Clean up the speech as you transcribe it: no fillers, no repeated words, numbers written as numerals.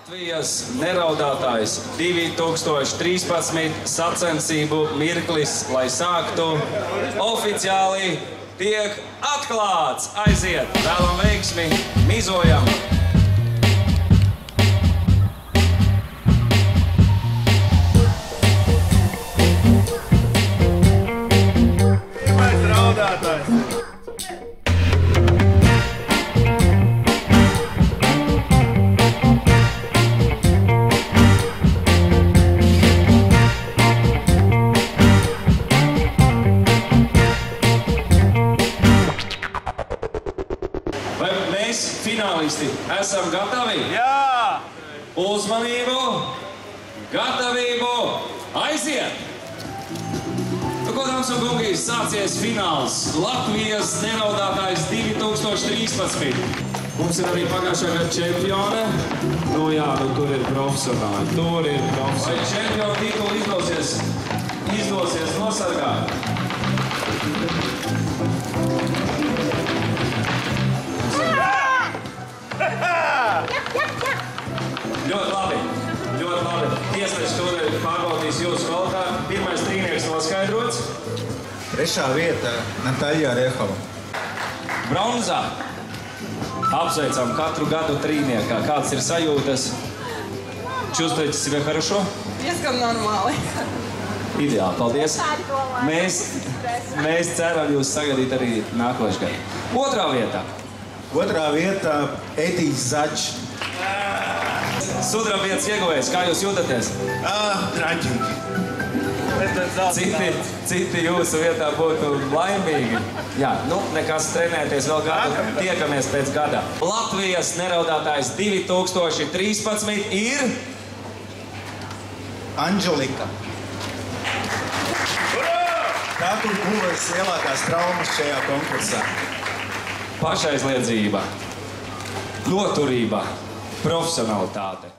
Latvijas neraudātājs 2013 sacensību mirklis, lai sāktu oficiāli, tiek atklāts. Aiziet, vēlam veiksmi, mizojam! Pirmais raudātājs! Vai mēs, finālisti, esam gatavi? Jā! Uzmanību! Gatavību! Aiziet! Nu, ko, dāmas un kungi, sācies fināls Latvijas neraudātājs 2013. Mums ir arī pagājušā gada čempione. Nu jā, nu tur ir profesionāli, tur ir profesionāli. Vai čempionu titulu izdosies nosargāt? Ļoti labi, ļoti labi. Tiesneši tūlīt pārbaudīs jūsu kvalitāti. Pirmais trīnieks noskaidrots. Trešā vieta Natāļa Rehova. Bronzā. Apsveicam katru gadu trīniekā. Kādas ir sajūtas? Чувствуете себя хорошо? Diezgan normāli. Ideāli, paldies. Mēs ceram jūs sagaidīt arī nākošais gadu. Otrā vietā. Otrā vieta Edijs Začs. Sudraba vietas ieguvējs. Kā jūs jūtaties? Traģīgi. Citi jūsu vietā būtu laimīgi. Jā, nu, nekas, trenēties vēl gadu, tiekamies pēc gada. Latvijas neraudātājs 2013 ir... Anželika. Tā, kur guvēs lielākās traumas šajā konkursā. Pašaizliedzība, noturība, profesionalitāte.